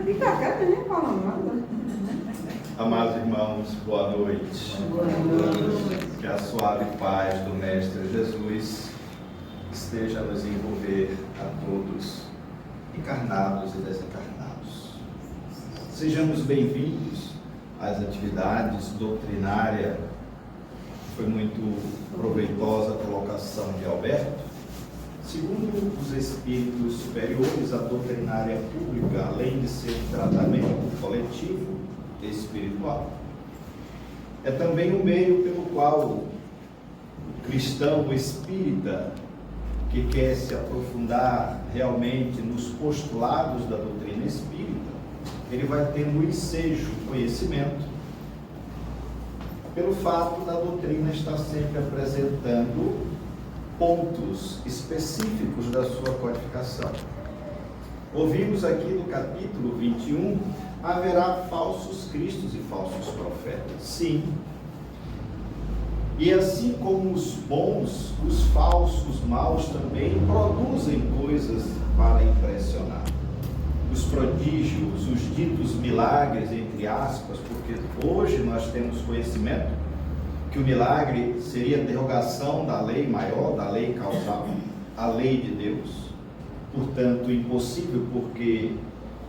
Fica quieto, nem fala nada. Amados irmãos, boa noite. Boa noite. Que a suave paz do Mestre Jesus esteja a nos envolver a todos, encarnados e desencarnados. Sejamos bem-vindos às atividades doutrinárias. Foi muito proveitosa a colocação de Alberto. Segundo os espíritos superiores, a doutrinária pública, além de ser um tratamento coletivo e espiritual, é também um meio pelo qual o cristão espírita que quer se aprofundar realmente nos postulados da doutrina espírita, ele vai tendo o ensejo, conhecimento, pelo fato da doutrina estar sempre apresentando pontos específicos da sua codificação. Ouvimos aqui no capítulo 21, haverá falsos cristos e falsos profetas. Sim. E assim como os bons, os falsos maus também produzem coisas para impressionar. Os prodígios, os ditos milagres, entre aspas, porque hoje nós temos conhecimento que o milagre seria a derrogação da lei maior, da lei causal, a lei de Deus. Portanto, impossível, porque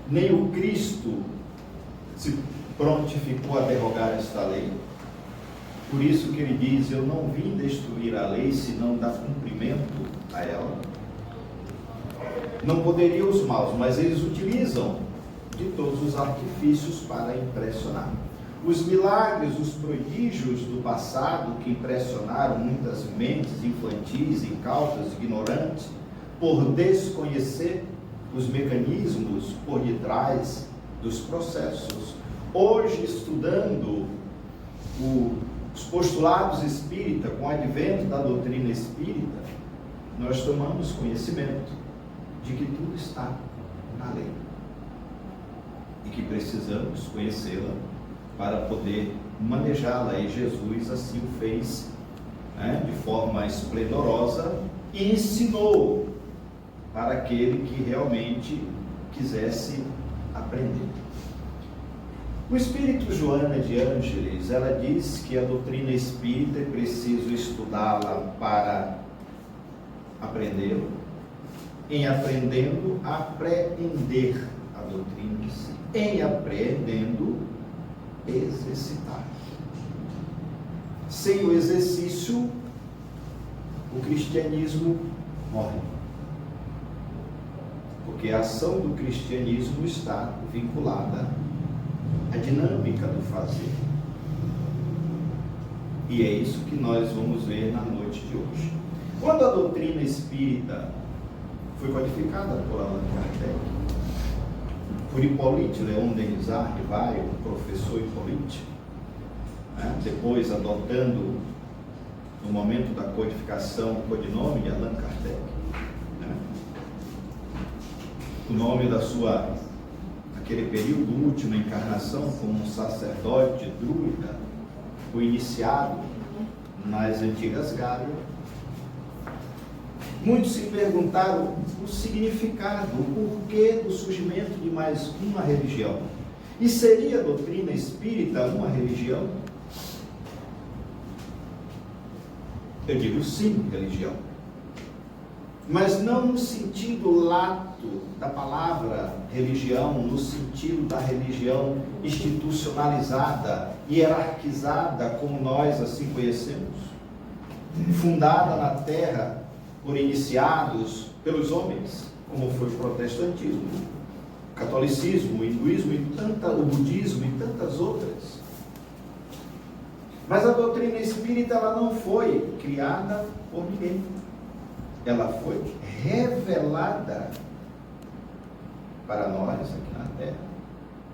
nem o Cristo se prontificou a derrogar esta lei. Por isso que ele diz: eu não vim destruir a lei, senão dar cumprimento a ela. Não poderiam os maus, mas eles utilizam de todos os artifícios para impressionar. Os milagres, os prodígios do passado que impressionaram muitas mentes infantis, incautas, ignorantes, por desconhecer os mecanismos por detrás dos processos. Hoje, estudando os postulados espírita, com o advento da doutrina espírita, nós tomamos conhecimento de que tudo está na lei e que precisamos conhecê-la para poder manejá-la, e Jesus assim o fez, de forma esplendorosa, e ensinou para aquele que realmente quisesse aprender. O Espírito Joana de Ângeles, ela diz que a doutrina espírita é preciso estudá-la para aprendê-la, em aprendendo, apreender a doutrina em si, em aprendendo, exercitar. Sem o exercício, o cristianismo morre, porque a ação do cristianismo está vinculada à dinâmica do fazer, e é isso que nós vamos ver na noite de hoje. Quando a doutrina espírita foi codificada por Allan Kardec, por Hippolyte Léon Denis Rivail, o professor Hippolyte, depois adotando, no momento da codificação, o codinome de Allan Kardec, o nome da sua, naquele período, última encarnação, como um sacerdote druida, o iniciado nas antigas Gálias. Muitos se perguntaram o significado, o porquê do surgimento de mais uma religião. E seria a doutrina espírita uma religião? Eu digo sim, religião. Mas não no sentido lato da palavra religião, no sentido da religião institucionalizada, hierarquizada, como nós assim conhecemos, fundada na terra por iniciados pelos homens, como foi o protestantismo, o catolicismo, o hinduísmo, o budismo e tantas outras. Mas a doutrina espírita, ela não foi criada por ninguém. Ela foi revelada para nós aqui na Terra,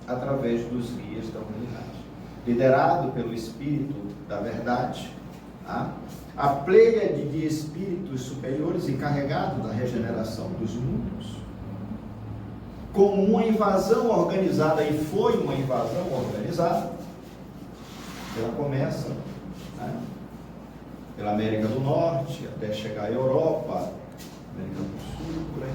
através dos guias da humanidade, liderado pelo Espírito da Verdade, a pleiade de espíritos superiores encarregados da regeneração dos mundos, como uma invasão organizada, e foi uma invasão organizada. Ela começa pela América do Norte, até chegar à Europa, América do Sul, por aí.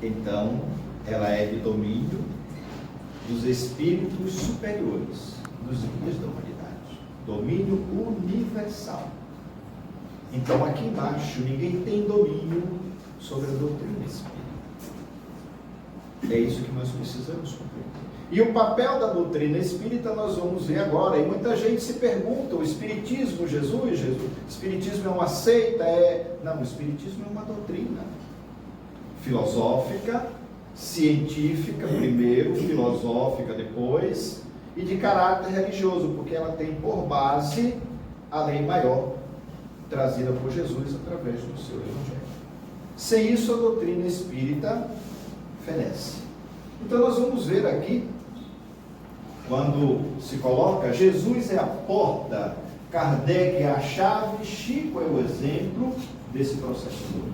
então ela é de domínio dos espíritos superiores, dos guias da humanidade, domínio universal. Então aqui embaixo ninguém tem domínio sobre a doutrina espírita. É isso que nós precisamos compreender. E o papel da doutrina espírita nós vamos ver agora. E muita gente se pergunta: o espiritismo, Jesus, o espiritismo é uma seita? Não, o espiritismo é uma doutrina filosófica, científica primeiro, filosófica depois, e de caráter religioso, porque ela tem por base a lei maior trazida por Jesus através do seu evangelho. Sem isso, a doutrina espírita fenece. Então nós vamos ver aqui, quando se coloca Jesus é a porta, Kardec é a chave, Chico é o exemplo desse processo todo.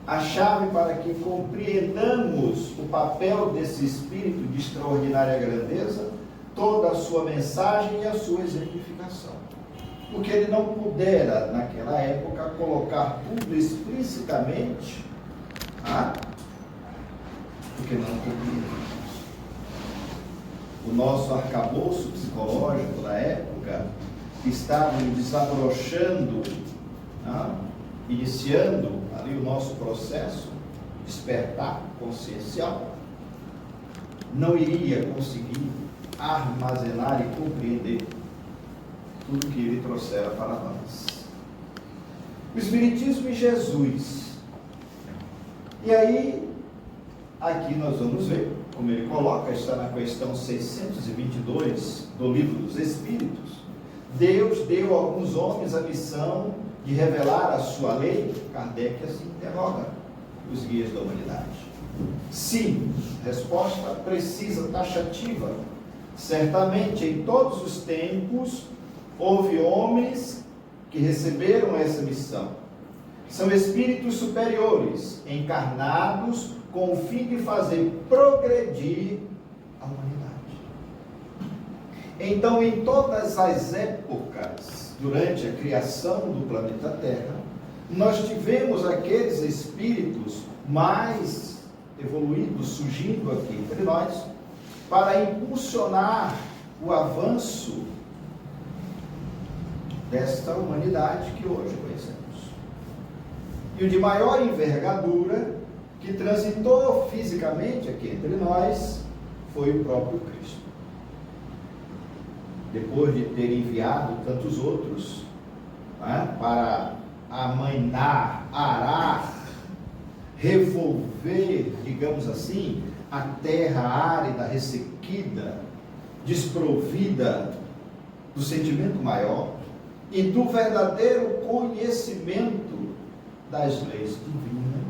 A chave para que compreendamos o papel desse espírito de extraordinária grandeza, toda a sua mensagem e a sua exemplificação. Porque ele não pudera, naquela época, colocar tudo explicitamente, porque não compreendemos. O nosso arcabouço psicológico da época estava desabrochando, iniciando ali o nosso processo de despertar consciencial, não iria conseguir armazenar e compreender tudo que ele trouxera para nós. O Espiritismo e Jesus. E aí, aqui nós vamos ver, como ele coloca, está na questão 622 do Livro dos Espíritos. Deus deu a alguns homens a missão de revelar a sua lei. Kardec assim interroga os guias da humanidade. Sim, resposta precisa, taxativa. Certamente, em todos os tempos, houve homens que receberam essa missão. São espíritos superiores, encarnados com o fim de fazer progredir a humanidade. Então, em todas as épocas, durante a criação do planeta Terra, nós tivemos aqueles espíritos mais evoluídos surgindo aqui entre nós, para impulsionar o avanço desta humanidade que hoje conhecemos. E o de maior envergadura, que transitou fisicamente aqui entre nós, foi o próprio Cristo. Depois de ter enviado tantos outros, para amainar, arar, revolver, digamos assim, a terra árida, ressequida, desprovida do sentimento maior e do verdadeiro conhecimento das leis divinas.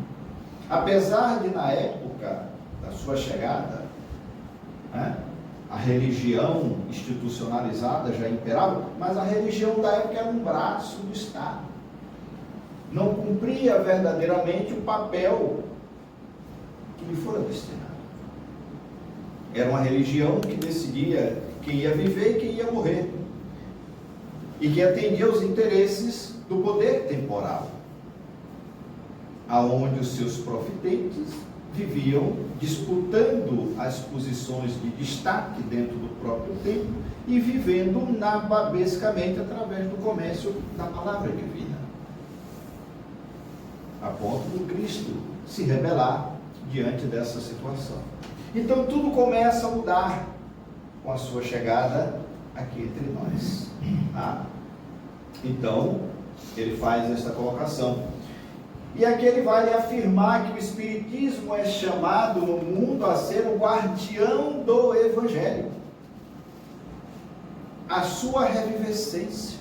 Apesar de, na época da sua chegada, a religião institucionalizada já imperava, mas a religião da época era um braço do Estado. Não cumpria verdadeiramente o papel que lhe fora destinado. Era uma religião que decidia quem ia viver e quem ia morrer, e que atendia aos interesses do poder temporal, aonde os seus profitentes viviam disputando as posições de destaque dentro do próprio templo e vivendo basicamente através do comércio da palavra divina, a ponto do Cristo se rebelar diante dessa situação. Então tudo começa a mudar com a sua chegada aqui entre nós. Então ele faz esta colocação. E aqui ele vai afirmar que o Espiritismo é chamado no mundo a ser o guardião do Evangelho, a sua revivescência,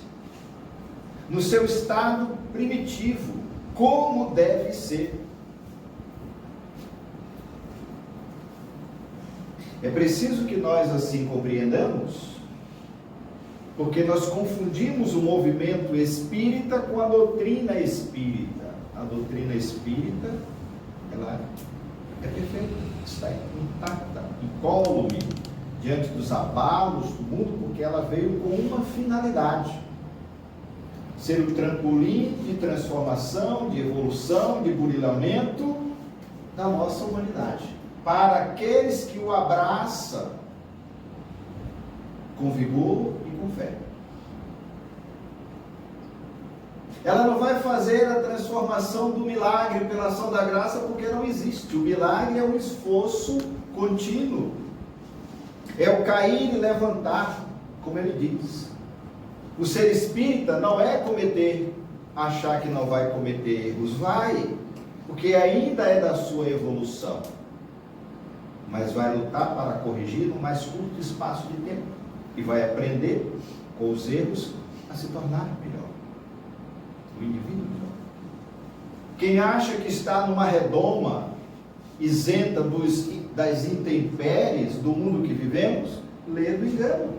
no seu estado primitivo, como deve ser. É preciso que nós assim compreendamos, porque nós confundimos o movimento espírita com a doutrina espírita. A doutrina espírita, ela é perfeita, está intacta, incólume, diante dos abalos do mundo, porque ela veio com uma finalidade: ser o trampolim de transformação, de evolução, de burilamento da nossa humanidade, para aqueles que o abraçam com vigor e com fé. Ela não vai fazer a transformação do milagre pela ação da graça, porque não existe. O milagre é um esforço contínuo. É o cair e levantar, como ele diz. O ser espírita não é achar que não vai cometer erros. Vai, porque ainda é da sua evolução. Mas vai lutar para corrigir no mais curto espaço de tempo. E vai aprender com os erros a se tornar melhor. O indivíduo melhor. Quem acha que está numa redoma isenta das intempéries do mundo que vivemos, lê do engano.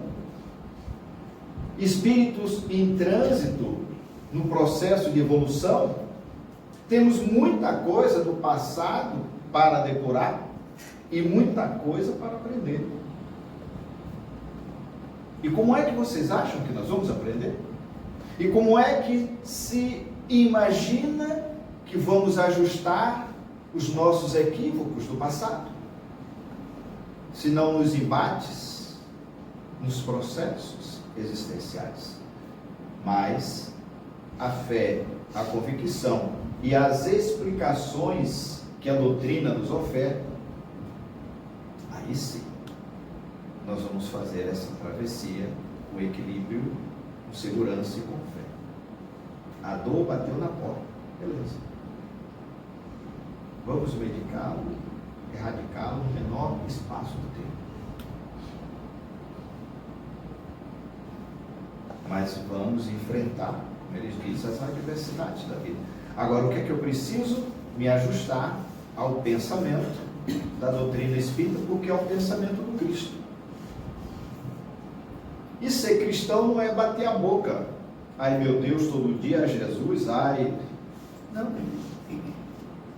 Espíritos em trânsito no processo de evolução, temos muita coisa do passado para depurar e muita coisa para aprender. E como é que vocês acham que nós vamos aprender? E como é que se imagina que vamos ajustar os nossos equívocos do passado? Se não nos embates, nos processos existenciais. Mas a fé, a convicção e as explicações que a doutrina nos oferta, aí sim, nós vamos fazer essa travessia com equilíbrio, com segurança e com fé. A dor bateu na porta, beleza. Vamos medicá-lo, erradicá-lo no menor espaço do tempo. Mas vamos enfrentar, como eles dizem, as adversidades da vida. Agora, o que é que eu preciso? Me ajustar ao pensamento da doutrina espírita, porque é o pensamento do Cristo. E ser cristão não é bater a boca. Ai meu Deus, todo dia Jesus, ai. Não.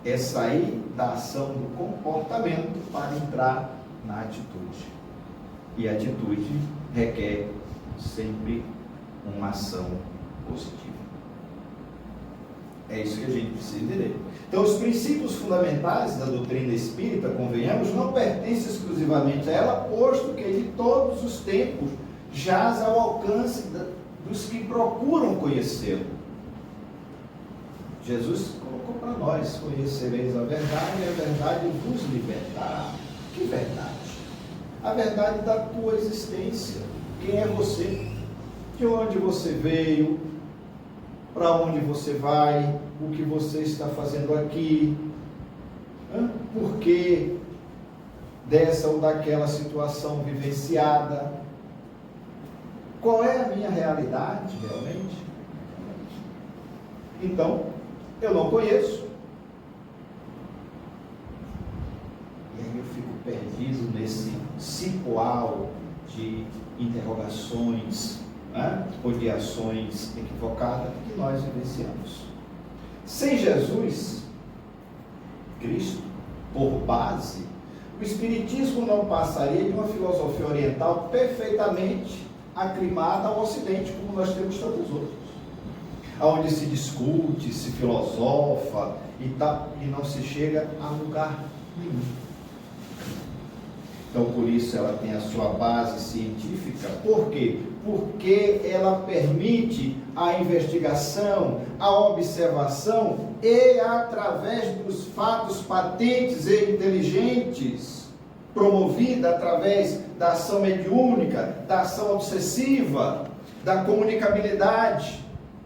É sair da ação do comportamento para entrar na atitude. E a atitude requer sempre uma ação positiva. É isso que a gente precisa entender. Então, os princípios fundamentais da doutrina espírita, convenhamos, não pertencem exclusivamente a ela, posto que de todos os tempos jaz ao alcance dos que procuram conhecê-lo. Jesus colocou para nós: conhecereis a verdade e a verdade vos libertará. Que verdade? A verdade da tua existência. Quem é você? De onde você veio? Para onde você vai? O que você está fazendo aqui? Por que dessa ou daquela situação vivenciada? Qual é a minha realidade realmente? Então, eu não conheço. E aí eu fico perdido nesse cipoal de interrogações, ou de ações equivocadas que nós vivenciamos. Sem Jesus, Cristo, por base, o Espiritismo não passaria de uma filosofia oriental perfeitamente aclimada ao Ocidente, como nós temos tantos outros, onde se discute, se filosofa e não se chega a lugar nenhum. Então, por isso ela tem a sua base científica. Por quê? Porque ela permite a investigação, a observação e, através dos fatos patentes e inteligentes, promovida através da ação mediúnica, da ação obsessiva, da comunicabilidade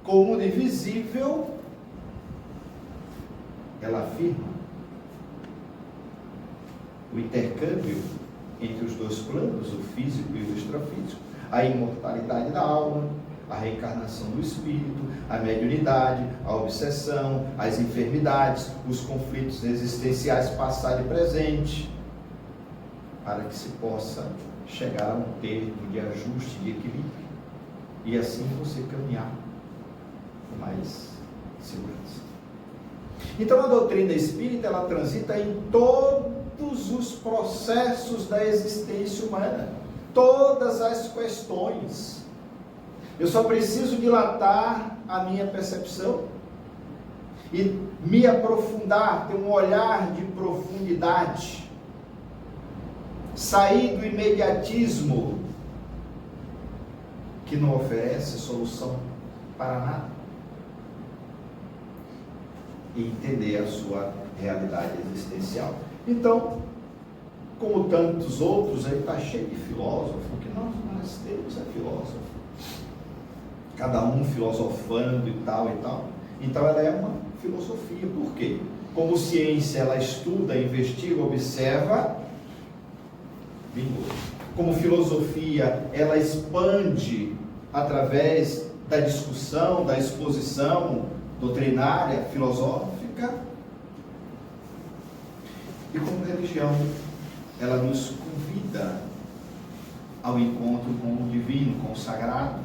com o mundo invisível, ela afirma o intercâmbio entre os dois planos, o físico e o extrafísico, a imortalidade da alma, a reencarnação do espírito, a mediunidade, a obsessão, as enfermidades, os conflitos existenciais passado e presente, para que se possa chegar a um termo de ajuste, de equilíbrio, e assim você caminhar com mais segurança. Então a doutrina espírita, ela transita em todos os processos da existência humana, todas as questões. Eu só preciso dilatar a minha percepção e me aprofundar, ter um olhar de profundidade, sair do imediatismo que não oferece solução para nada e entender a sua realidade existencial. Então, como tantos outros, aí está cheio de filósofos, o que nós temos é filósofo, cada um filosofando e tal. Então ela é uma filosofia. Por quê? Como ciência, ela estuda, investiga, observa, vingou. Como filosofia, ela expande através da discussão, da exposição doutrinária, filosófica. E como religião, ela nos convida ao encontro com o divino, com o sagrado,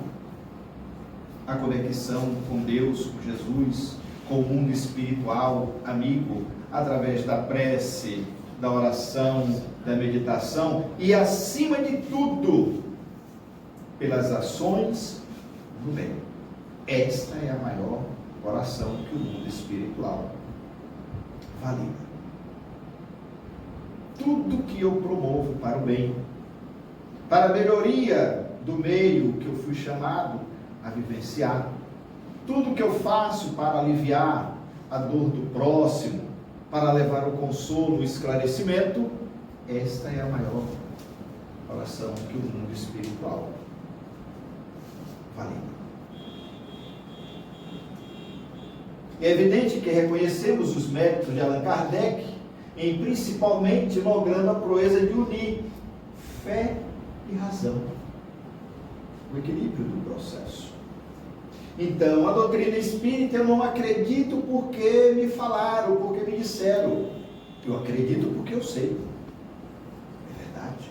a conexão com Deus, com Jesus, com o mundo espiritual amigo, através da prece, da oração, da meditação e, acima de tudo, pelas ações do bem. Esta é a maior oração que o mundo espiritual valida. Tudo que eu promovo para o bem, para a melhoria do meio que eu fui chamado a vivenciar, tudo que eu faço para aliviar a dor do próximo, para levar o consolo, o esclarecimento, esta é a maior oração que o mundo espiritual valida. É evidente que reconhecemos os méritos de Allan Kardec em principalmente logrando a proeza de unir fé e razão, o equilíbrio do processo. Então, a doutrina espírita eu não acredito porque me falaram, porque me disseram. Eu acredito porque eu sei. É verdade.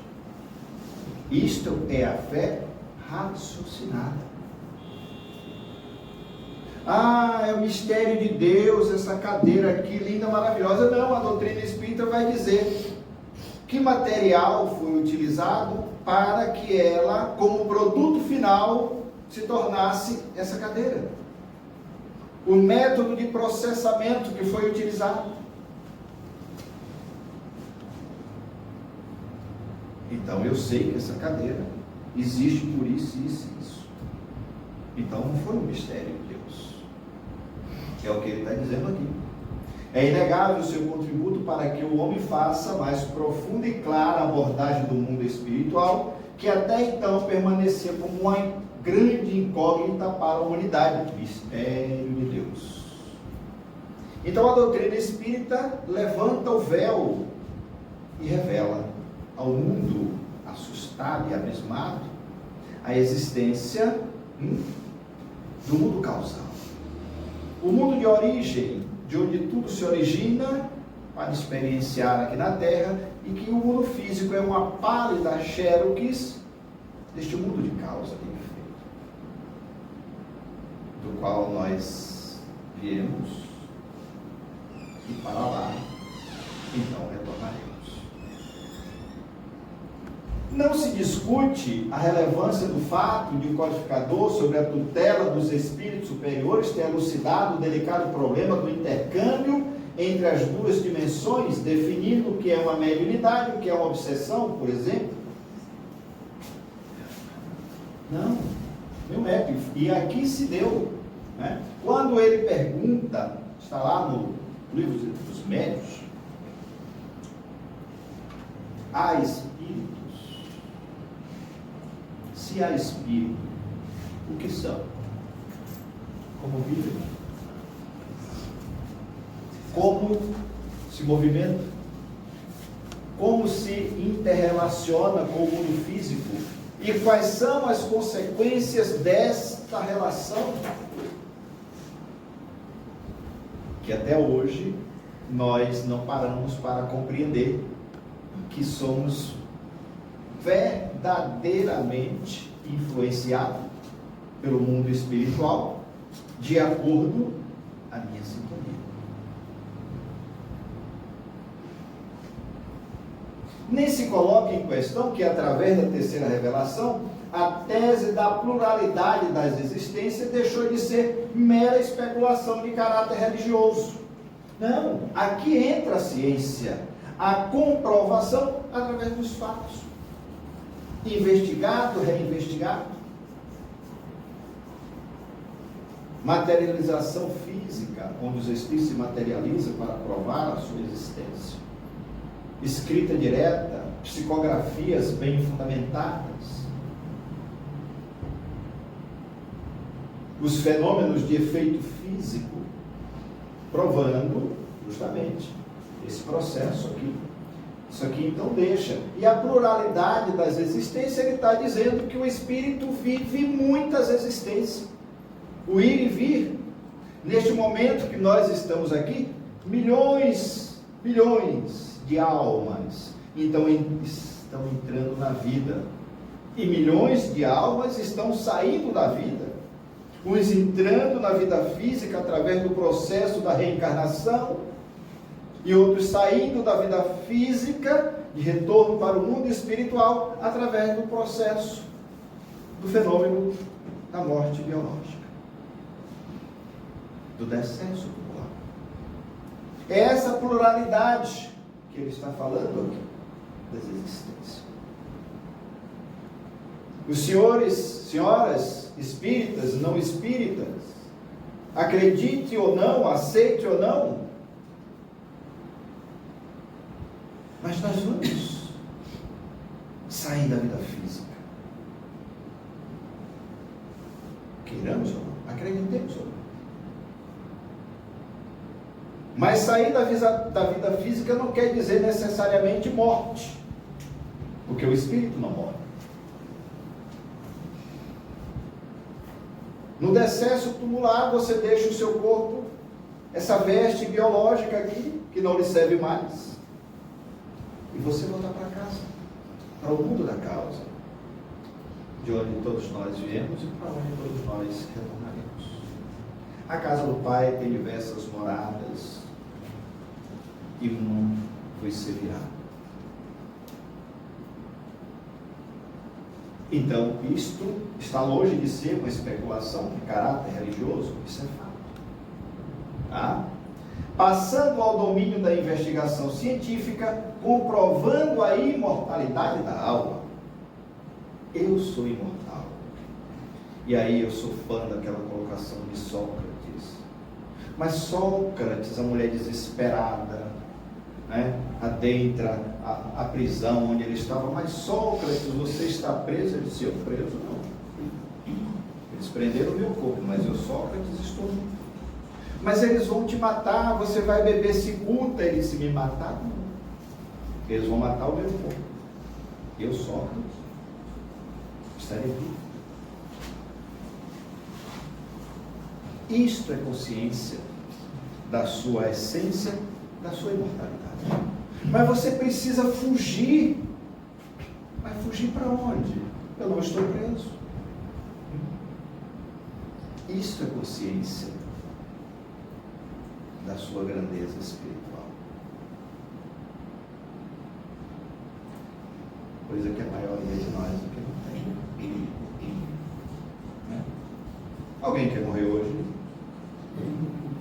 Isto é a fé raciocinada. Ah, é o mistério de Deus, essa cadeira aqui, linda, maravilhosa. Não, a doutrina espírita vai dizer que material foi utilizado para que ela, como produto final, se tornasse essa cadeira. O método de processamento que foi utilizado. Então eu sei que essa cadeira existe por isso, isso e isso. Então não foi um mistério de Deus. É o que ele está dizendo aqui. É inegável o seu contributo para que o homem faça mais profunda e clara a abordagem do mundo espiritual, que até então permanecia como uma grande incógnita para a humanidade. Mistério de Deus. Então a doutrina espírita levanta o véu e revela ao mundo assustado e abismado a existência do mundo causal. O mundo de origem, de onde tudo se origina para experienciar aqui na Terra, e que o mundo físico é uma pálida xerox deste mundo de causa e efeito, do qual nós viemos e para lá então retornaremos. Não se discute a relevância do fato de o codificador, sobre a tutela dos espíritos superiores, ter elucidado o delicado problema do intercâmbio entre as duas dimensões, definindo o que é uma mediunidade, o que é uma obsessão, por exemplo. Não é. E aqui se deu, né? Quando ele pergunta, está lá no livro dos médiuns, há espíritos? Se há espírito, o que são? Como vivem? Como se movimentam? Como se interrelaciona com o mundo físico? E quais são as consequências desta relação? Que até hoje nós não paramos para compreender que somos verdadeiramente influenciados pelo mundo espiritual, de acordo à minha sintonia. Nem se coloca em questão que, através da terceira revelação, a tese da pluralidade das existências deixou de ser mera especulação de caráter religioso, Não, aqui entra a ciência, a comprovação através dos fatos. Investigado, reinvestigado. Materialização física, onde os espíritos se materializam para provar a sua existência. Escrita direta, psicografias bem fundamentadas. Os fenômenos de efeito físico, provando justamente esse processo aqui. Isso aqui então deixa. E a pluralidade das existências, ele está dizendo que o espírito vive muitas existências. O ir e vir. Neste momento que nós estamos aqui, milhões de almas então estão entrando na vida. E milhões de almas estão saindo da vida. Uns entrando na vida física através do processo da reencarnação, e outros saindo da vida física de retorno para o mundo espiritual através do processo do fenômeno da morte biológica, do descenso tubular. É essa pluralidade que ele está falando aqui das existências. Os senhores, senhoras, espíritas, não espíritas, acredite ou não, aceite ou não, mas nós vamos sair da vida física. Queiramos ou não, acreditemos ou não. Mas sair da vida física não quer dizer necessariamente morte, porque o espírito não morre. No descenso tubular, você deixa o seu corpo, essa veste biológica aqui, que não lhe serve mais, e você voltar para casa, para o mundo da causa, de onde todos nós viemos e para onde todos nós retornaremos. A casa do Pai tem diversas moradas, e uma foi ser virado. Então, isto está longe de ser uma especulação de caráter religioso, isso é fato. Tá? Passando ao domínio da investigação científica, comprovando a imortalidade da alma. Eu sou imortal. E aí eu sou fã daquela colocação de Sócrates. Mas Sócrates, a mulher desesperada, né, adentra a prisão onde ele estava. Mas Sócrates, você está preso? Ele disse, eu preso não. Eles prenderam o meu corpo, mas eu, Sócrates, estou vivo. Mas eles vão te matar, você vai beber cicuta. Ele disse, me matar não. Eles vão matar o meu corpo. Eu, Sócrates, estarei vivo. Isto é consciência da sua essência, da sua imortalidade. Mas você precisa fugir. Mas fugir para onde? Eu não estou preso. Isto é consciência da sua grandeza espiritual. Coisa que a maioria de nós aqui não tem. Né? Alguém quer morrer hoje?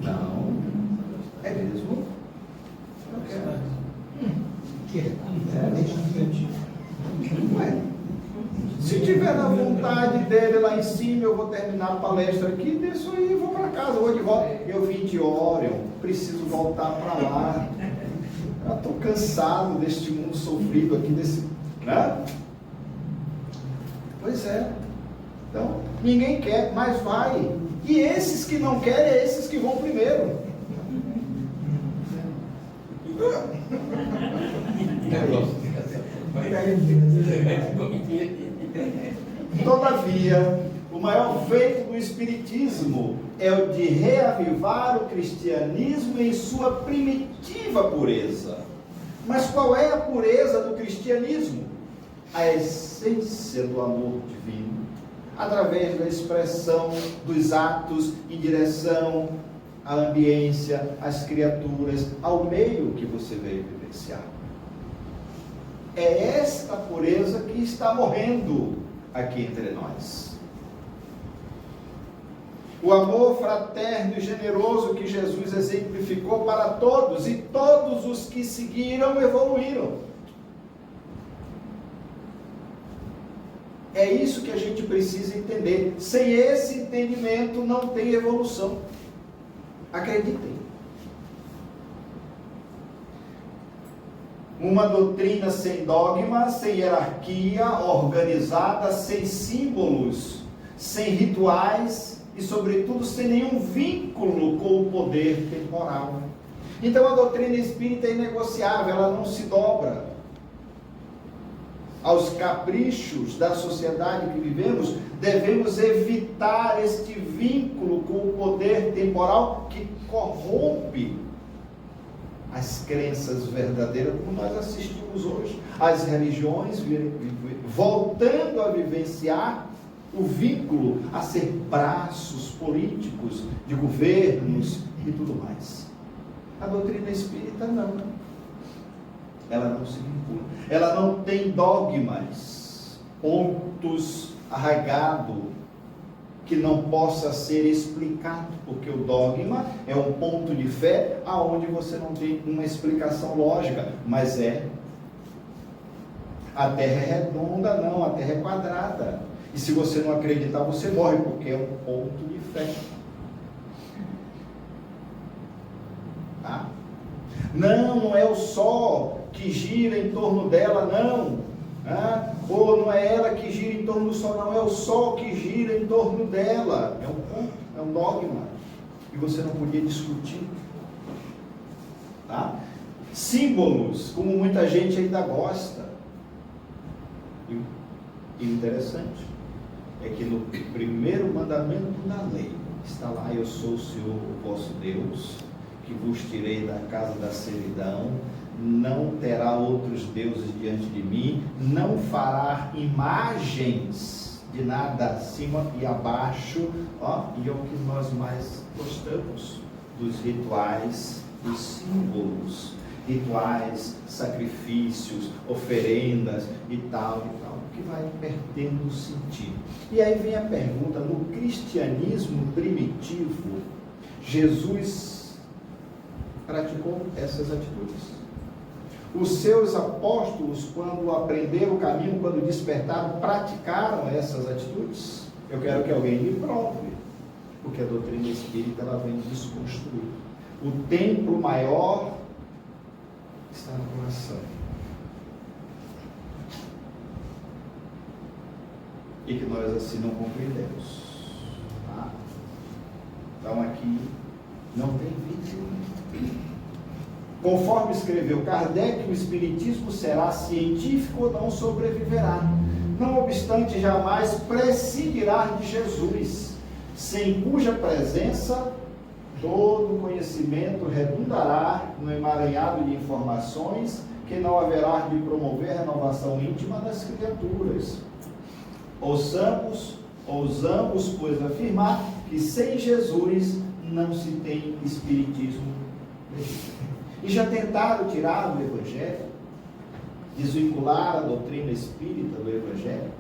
Não. É mesmo? Não quero. Ué, se tiver na vontade dele lá em cima, eu vou terminar a palestra aqui, desço aí, vou para casa, vou de volta. Eu vim de Orion, preciso voltar para lá. Eu estou cansado deste mundo sofrido aqui, desse, né? Pois é. Então, ninguém quer, mas vai. E esses que não querem, é esses que vão primeiro. Todavia, o maior feito do Espiritismo é o de reavivar o cristianismo em sua primitiva pureza. Mas qual é a pureza do cristianismo? A essência do amor divino, através da expressão dos atos em direção à ambiência, às criaturas, ao meio que você veio vivenciar. É esta pureza que está morrendo aqui entre nós. O amor fraterno e generoso que Jesus exemplificou para todos, e todos os que seguiram evoluíram. É isso que a gente precisa entender. Sem esse entendimento não tem evolução. Acreditem. Uma doutrina sem dogma, sem hierarquia organizada, sem símbolos, sem rituais e, sobretudo, sem nenhum vínculo com o poder temporal. Então, a doutrina espírita é inegociável, ela não se dobra aos caprichos da sociedade que vivemos. Devemos evitar este vínculo com o poder temporal que corrompe as crenças verdadeiras, como nós assistimos hoje. As religiões voltando a vivenciar o vínculo, a ser braços políticos de governos e tudo mais. A doutrina espírita não. Ela não se vincula. Ela não tem dogmas, pontos arraigados, que não possa ser explicado, porque o dogma é um ponto de fé aonde você não tem uma explicação lógica, mas a Terra é redonda, não, a Terra é quadrada, e se você não acreditar, você morre, porque é um ponto de fé. Tá? Não é o Sol que gira em torno dela, não. Ou não é ela que gira em torno do Sol, não, é o Sol que gira em torno dela. É um ponto, é um dogma, e você não podia discutir. Tá? Símbolos, como muita gente ainda gosta. E interessante é que no primeiro mandamento da lei está lá: eu sou o Senhor, o vosso Deus, que vos tirei da casa da servidão. Não terá outros deuses diante de mim, não fará imagens de nada acima e abaixo, e é o que nós mais gostamos, dos rituais, dos símbolos, rituais, sacrifícios, oferendas e tal, que vai perdendo sentido. E aí vem a pergunta: no cristianismo primitivo, Jesus praticou essas atitudes? Os seus apóstolos, quando aprenderam o caminho, quando despertaram, praticaram essas atitudes? Eu quero que alguém me prove, porque a doutrina espírita ela vem desconstruir. O templo maior está no coração. E que nós assim não compreendemos. Tá? Então aqui não tem vídeo. Conforme escreveu Kardec, o Espiritismo será científico ou não sobreviverá. Não obstante, jamais prescindirá de Jesus, sem cuja presença todo conhecimento redundará no emaranhado de informações que não haverá de promover a renovação íntima das criaturas. Ousamos, pois, afirmar que sem Jesus não se tem Espiritismo legítimo. E já tentaram tirar o Evangelho, desvincular a doutrina espírita do Evangelho?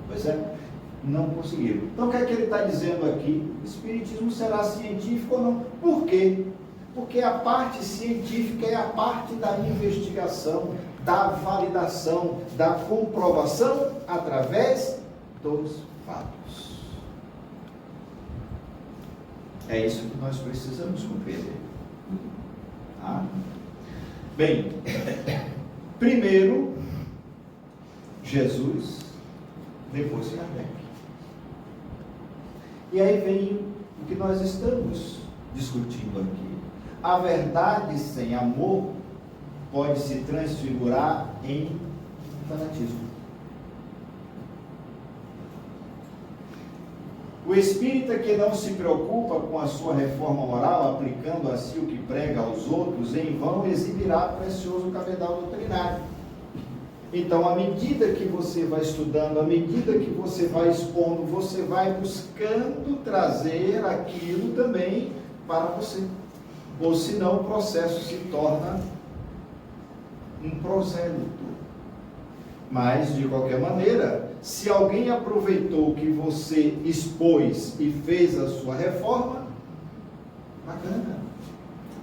Pois é, não conseguiram. Então o que é que ele está dizendo aqui? O Espiritismo será científico ou não? Por quê? Porque a parte científica é a parte da investigação, da validação, da comprovação através dos fatos. É isso que nós precisamos compreender. Bem, primeiro Jesus, depois Kardec. E aí vem o que nós estamos discutindo aqui. A verdade sem amor pode se transfigurar em fanatismo. O espírita que não se preocupa com a sua reforma moral, aplicando a si o que prega aos outros, em vão exibirá precioso cabedal doutrinário. Então, à medida que você vai estudando, à medida que você vai expondo, você vai buscando trazer aquilo também para você. Ou senão o processo se torna um prosélito. Mas, de qualquer maneira, se alguém aproveitou o que você expôs e fez a sua reforma, bacana.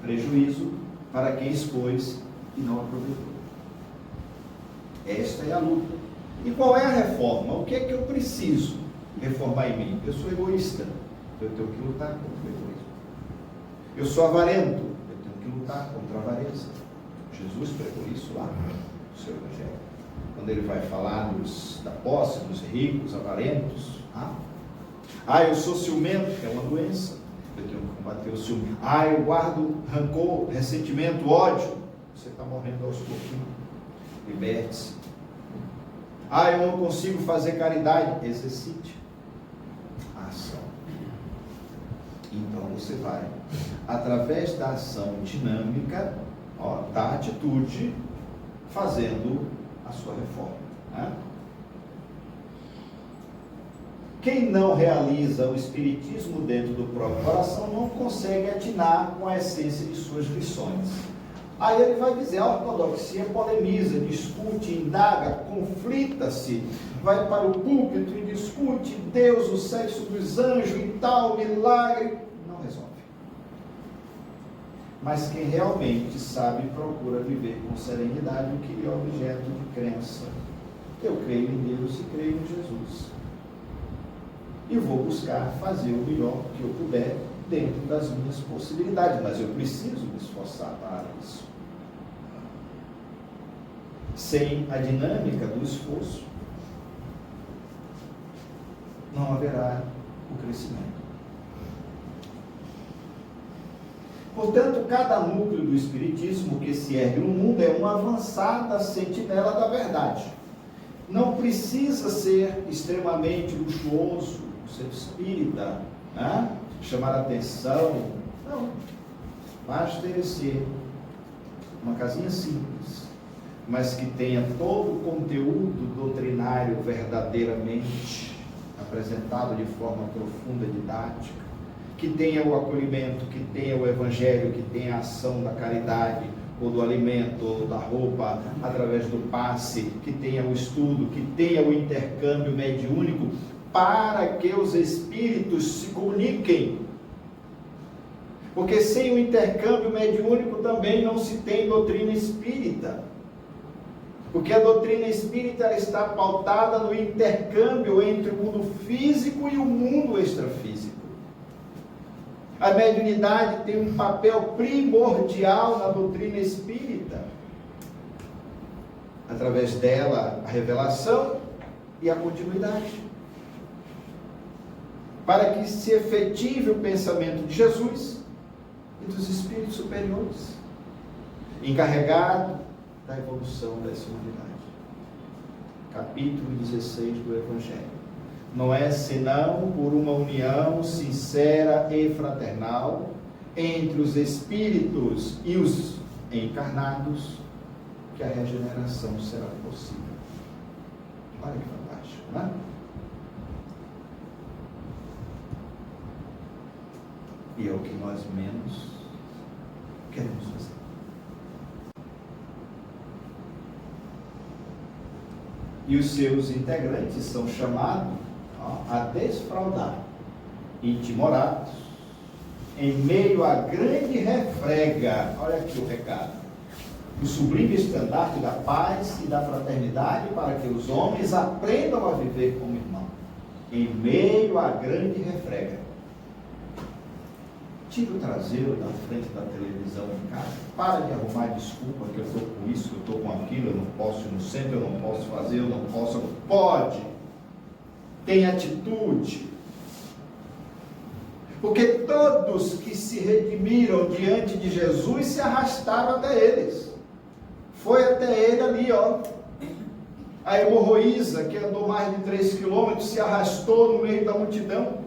Prejuízo para quem expôs e não aproveitou. Esta é a luta. E qual é a reforma? O que é que eu preciso reformar em mim? Eu sou egoísta, eu tenho que lutar contra o egoísmo. Eu sou avarento, eu tenho que lutar contra a avareza. Jesus pregou isso lá no seu Evangelho. Quando ele vai falar da posse, dos ricos, avarentos. Eu sou ciumento, que é uma doença. Eu tenho que combater o ciúme. Eu guardo rancor, ressentimento, ódio. Você está morrendo aos pouquinhos. Liberte-se. Eu não consigo fazer caridade. Exercite a ação. Então você vai, através da ação dinâmica, da atitude, fazendo a sua reforma. Quem não realiza o espiritismo dentro do próprio coração não consegue atinar com a essência de suas lições. Aí ele vai dizer, a ortodoxia polemiza, discute, indaga, conflita-se, vai para o púlpito e discute Deus, o sexo dos anjos e tal, milagre, não resolve. Mas quem realmente sabe procura viver com serenidade o que é objeto de crença. Eu creio em Deus e creio em Jesus. E vou buscar fazer o melhor que eu puder dentro das minhas possibilidades, mas eu preciso me esforçar para isso. Sem a dinâmica do esforço, não haverá o crescimento. Portanto, cada núcleo do Espiritismo que se ergue no mundo é uma avançada sentinela da verdade. Não precisa ser extremamente luxuoso, ser espírita, chamar a atenção. Não. Basta ele ser uma casinha simples, mas que tenha todo o conteúdo doutrinário verdadeiramente apresentado de forma profunda, didática, que tenha o acolhimento, que tenha o evangelho, que tenha a ação da caridade, ou do alimento, ou da roupa, através do passe, que tenha o estudo, que tenha o intercâmbio mediúnico, para que os espíritos se comuniquem. Porque sem o intercâmbio mediúnico também não se tem doutrina espírita. Porque a doutrina espírita ela está pautada no intercâmbio entre o mundo físico e o mundo extrafísico. A mediunidade tem um papel primordial na doutrina espírita. Através dela, a revelação e a continuidade. Para que se efetive o pensamento de Jesus e dos espíritos superiores, encarregado da evolução dessa humanidade. Capítulo 16 do Evangelho. Não é senão por uma união sincera e fraternal entre os espíritos e os encarnados que a regeneração será possível. Olha que fantástico, não é? E é o que nós menos queremos fazer. E os seus integrantes são chamados a desfraudar intimorados em meio à grande refrega. Olha aqui o recado. O sublime estandarte da paz e da fraternidade para que os homens aprendam a viver como irmão. Em meio à grande refrega. Tira o traseiro da frente da televisão em casa. Para de arrumar desculpa que eu estou com isso, que eu estou com aquilo, eu não posso ir no centro, eu não posso fazer, eu não posso. Pode. Tem atitude. Porque todos que se redimiram diante de Jesus se arrastaram até eles. Foi até ele ali, A hemorroísa, que andou mais de 3 quilômetros, se arrastou no meio da multidão.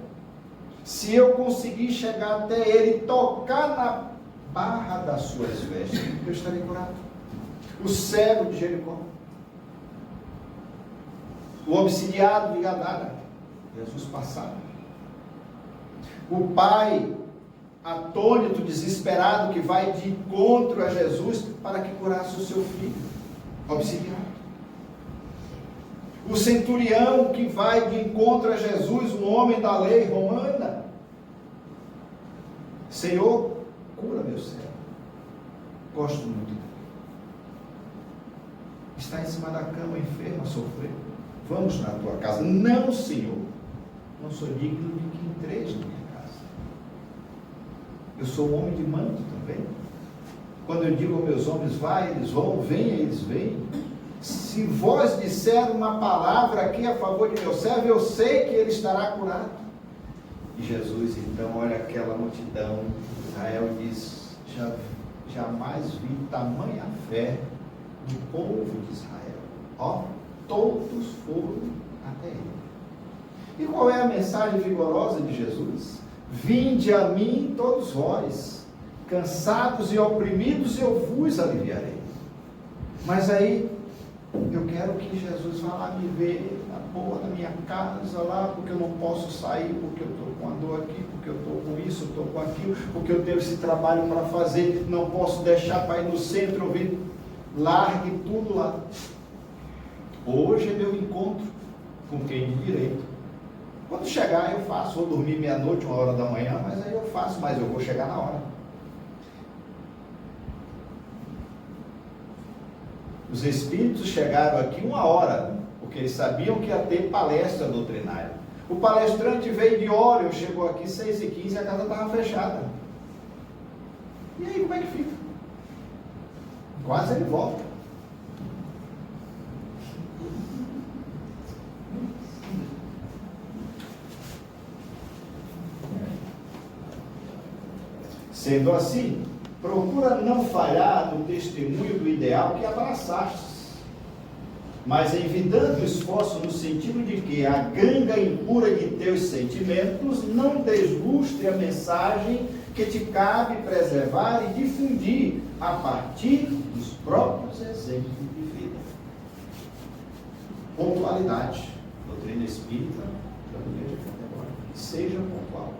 Se eu conseguir chegar até ele e tocar na barra das suas vestes, eu estarei curado. O cego de Jericó, o obsidiado de Gadara, Jesus passava. O pai atônito, desesperado, que vai de encontro a Jesus para que curasse o seu filho, obsidiado. O centurião que vai de encontro a Jesus, um homem da lei romana. Senhor, cura meu servo. Gosto muito dele. Está em cima da cama, enfermo, a sofrer. Vamos na tua casa. Não, Senhor. Não sou digno de que entreis na minha casa. Eu sou um homem de manto também. Quando eu digo aos meus homens, vai, eles vão, venha, eles vêm. Se vós disser uma palavra aqui a favor de meu servo, eu sei que ele estará curado. E Jesus, então, olha aquela multidão. Israel diz, jamais vi tamanha fé do povo de Israel. Ó, todos foram até ele. E qual é a mensagem vigorosa de Jesus? Vinde a mim todos vós, cansados e oprimidos, eu vos aliviarei. Mas aí, eu quero que Jesus vá lá me ver, na boa, na minha casa lá, porque eu não posso sair, porque eu estou com a dor aqui, porque eu estou com isso, eu estou com aquilo, porque eu tenho esse trabalho para fazer, não posso deixar para ir no centro, ouvir, largue tudo lá. Hoje é meu encontro com quem de direito. Quando chegar eu faço, vou dormir meia-noite, 1h da manhã, mas aí eu faço, mas eu vou chegar na hora. Os espíritos chegaram aqui 1h, porque eles sabiam que ia ter palestra doutrinária. O palestrante veio de Orion, chegou aqui 6h15 e a casa estava fechada. E aí como é que fica? Quase ele volta. Sendo assim, procura não falhar no testemunho do ideal que abraçastes, mas evitando o esforço no sentido de que a ganga impura de teus sentimentos não deslustre a mensagem que te cabe preservar e difundir a partir dos próprios exemplos de vida. Pontualidade. Doutrina espírita da igreja categórica. Seja pontual.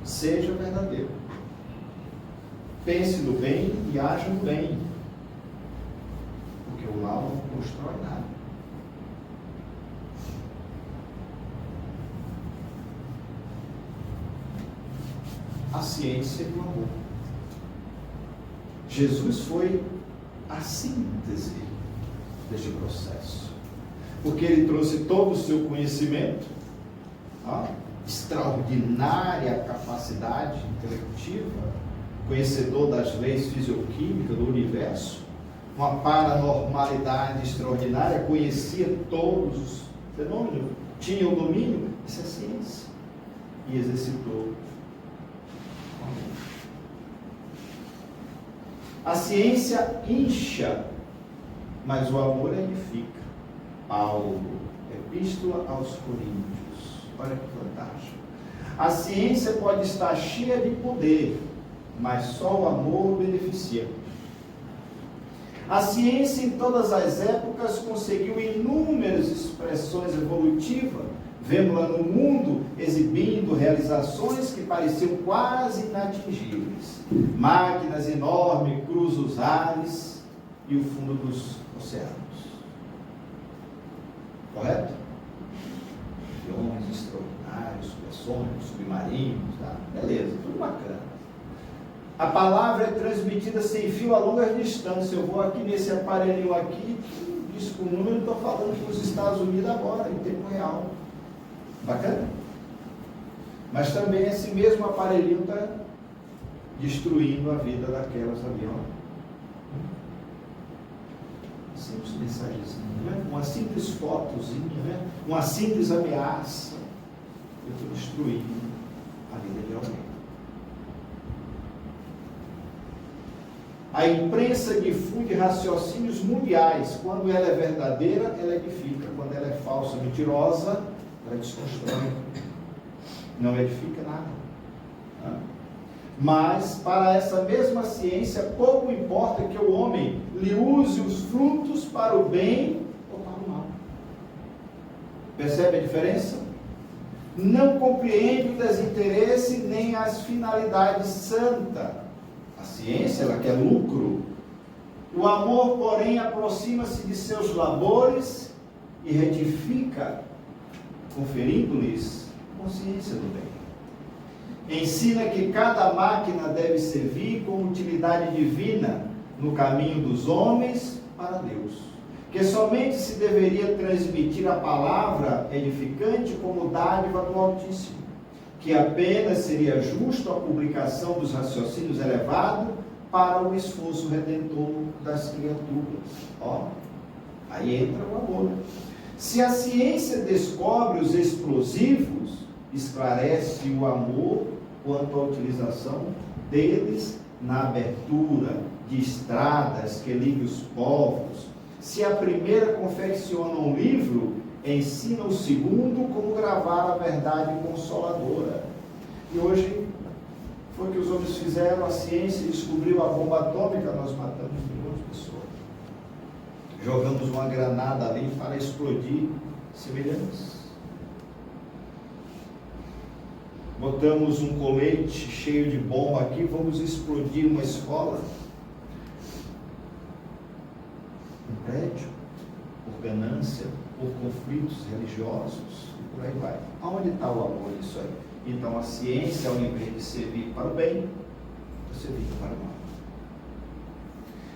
Seja verdadeiro. Pense no bem e haja no bem. Porque o mal não constrói nada. A ciência do amor. Jesus foi a síntese deste processo. Porque ele trouxe todo o seu conhecimento, extraordinária capacidade intelectiva, conhecedor das leis fisioquímicas do universo, uma paranormalidade extraordinária, conhecia todos os fenômenos, tinha o domínio, isso é ciência, e exercitou. A ciência incha, mas o amor edifica. Paulo, Epístola aos Coríntios. Olha que fantástico. A ciência pode estar cheia de poder, mas só o amor beneficia. A ciência em todas as épocas conseguiu inúmeras expressões evolutivas. Vemos-la no mundo exibindo realizações que pareciam quase inatingíveis. Máquinas enormes cruzam os ares e o fundo dos oceanos. Correto? Aviões extraordinários, supersônicos, submarinos, tá? Beleza, tudo bacana. A palavra é transmitida sem fio a longas distâncias. Eu vou aqui nesse aparelhinho aqui, disse com o número, estou falando para os Estados Unidos agora, em tempo real. Bacana? Mas também esse mesmo aparelhinho está destruindo a vida daquelas aviões. Simples mensagenzinha, né? Uma simples fotozinha, né? Uma simples ameaça. Eu estou destruindo a vida de alguém. A imprensa difunde raciocínios mundiais. Quando ela é verdadeira, ela edifica. Quando ela é falsa, mentirosa, ela desconstrói. Não edifica nada. Mas, para essa mesma ciência, pouco importa que o homem lhe use os frutos para o bem ou para o mal. Percebe a diferença? Não compreende o desinteresse nem as finalidades santas. A ciência, ela quer lucro. O amor, porém, aproxima-se de seus labores e retifica, conferindo-lhes consciência do bem. Ensina que cada máquina deve servir com utilidade divina no caminho dos homens para Deus. Que somente se deveria transmitir a palavra edificante como dádiva do Altíssimo. Que apenas seria justo a publicação dos raciocínios elevados para o esforço redentor das criaturas. Ó, aí entra o amor. Se a ciência descobre os explosivos, esclarece o amor quanto à utilização deles na abertura de estradas que liguem os povos. Se a primeira confecciona um livro, ensina o segundo como gravar a verdade consoladora. E hoje foi o que os homens fizeram, a ciência descobriu a bomba atômica, nós matamos milhões de pessoas. Jogamos uma granada ali para explodir semelhantes. Botamos um colete cheio de bomba aqui, vamos explodir uma escola, um prédio, por ganância, por conflitos religiosos, e por aí vai. Aonde está o amor nisso aí? Então a ciência, ao invés de servir para o bem, está servindo para o mal.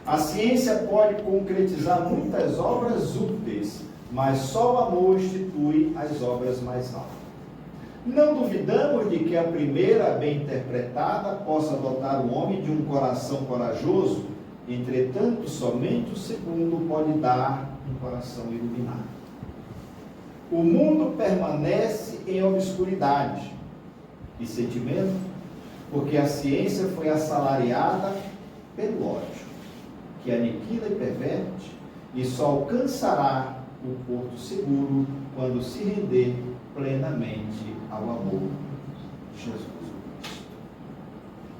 A ciência pode concretizar muitas obras úteis, mas só o amor institui as obras mais altas. Não duvidamos de que a primeira, bem interpretada, possa dotar o homem de um coração corajoso, entretanto, somente o segundo pode dar um coração iluminado. O mundo permanece em obscuridade e sentimento, porque a ciência foi assalariada pelo ódio, que aniquila e perverte, e só alcançará o porto seguro quando se render plenamente ao amor de Jesus Cristo.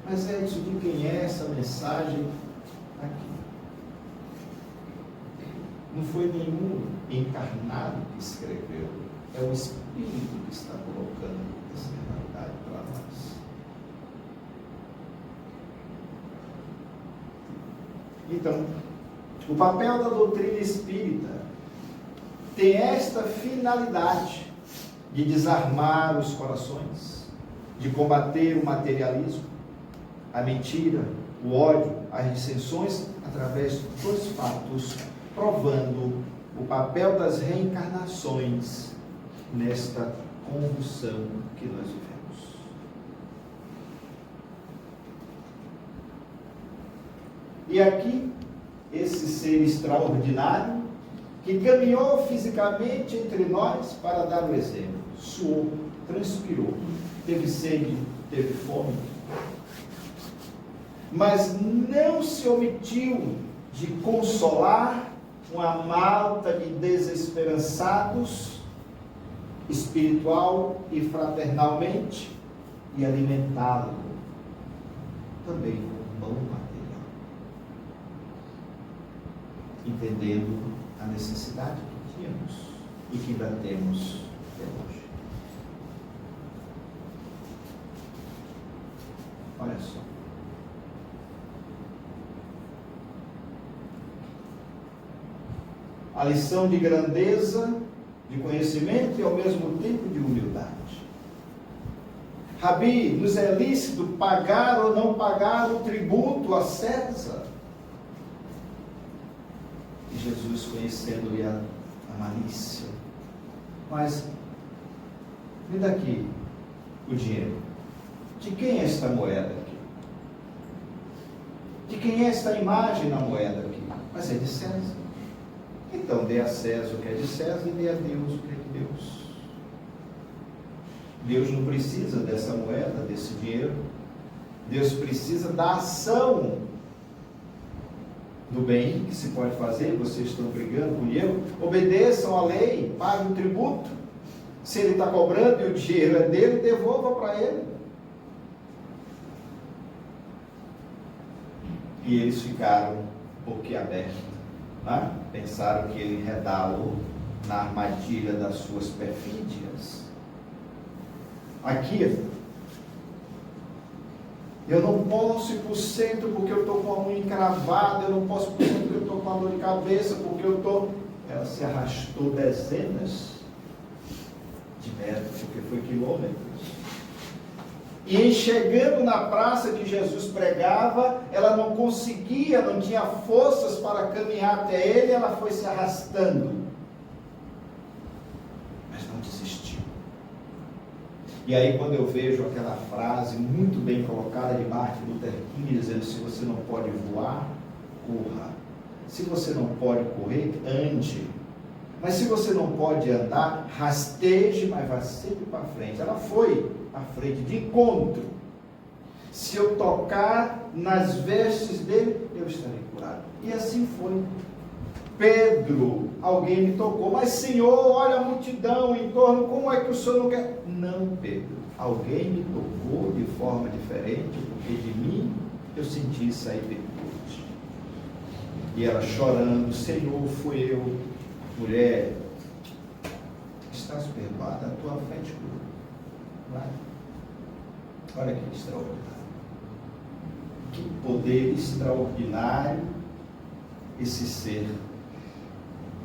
Mas é isso, de quem é essa mensagem aqui? Não foi nenhum encarnado que escreveu, é o Espírito que está colocando essa realidade para nós. Então, o papel da doutrina espírita tem esta finalidade de desarmar os corações, de combater o materialismo, a mentira, o ódio, as dissensões, através dos fatos, provando o papel das reencarnações nesta convulsão que nós vivemos. E aqui, esse ser extraordinário, que caminhou fisicamente entre nós para dar o exemplo, suou, transpirou, teve sede, teve fome, mas não se omitiu de consolar uma malta de desesperançados, espiritual e fraternalmente, e alimentá-lo também com pão material, entendendo a necessidade que tínhamos e que ainda temos até hoje. Olha só. A lição de grandeza, de conhecimento e ao mesmo tempo de humildade. Rabi, nos é lícito pagar ou não pagar o tributo a César? E Jesus, conhecendo-lhe a malícia, mas me dá aqui o dinheiro. De quem é esta moeda aqui? De quem é esta imagem na moeda aqui? Mas é de César. Então dê a César o que é de César e dê a Deus o que é de Deus. Deus não precisa dessa moeda, desse dinheiro. Deus precisa da ação do bem que se pode fazer. Vocês estão brigando com dinheiro? Obedeçam à lei, paguem o tributo. Se ele está cobrando e o dinheiro é dele, devolva para ele. E eles ficaram boquiabertos, né? Pensaram que ele enredá-lo na armadilha das suas perfídias. Aqui, Eu não posso ir para o centro porque eu estou com a unha encravada, eu não posso ir para o centro porque eu estou com a dor de cabeça, porque eu estou... Ela se arrastou dezenas de metros, porque foi quilômetros. E em chegando na praça que Jesus pregava, ela não conseguia, não tinha forças para caminhar até ele, ela foi se arrastando. Mas não desistiu. E aí quando eu vejo aquela frase muito bem colocada de Martin Luther King, dizendo: se você não pode voar, corra. Se você não pode correr, ande. Mas se você não pode andar, rasteje, mas vá sempre para frente. Ela foi à frente, de encontro. Se eu tocar nas vestes dele, eu estarei curado. E assim foi. Pedro, alguém me tocou, mas Senhor, olha a multidão em torno, como é que o Senhor não quer? Não, Pedro, alguém me tocou de forma diferente, porque de mim eu senti sair virtude. E ela chorando: Senhor, fui eu. Mulher, estás perdoada, a tua fé te curou. Vai. Olha que extraordinário. Que poder extraordinário esse ser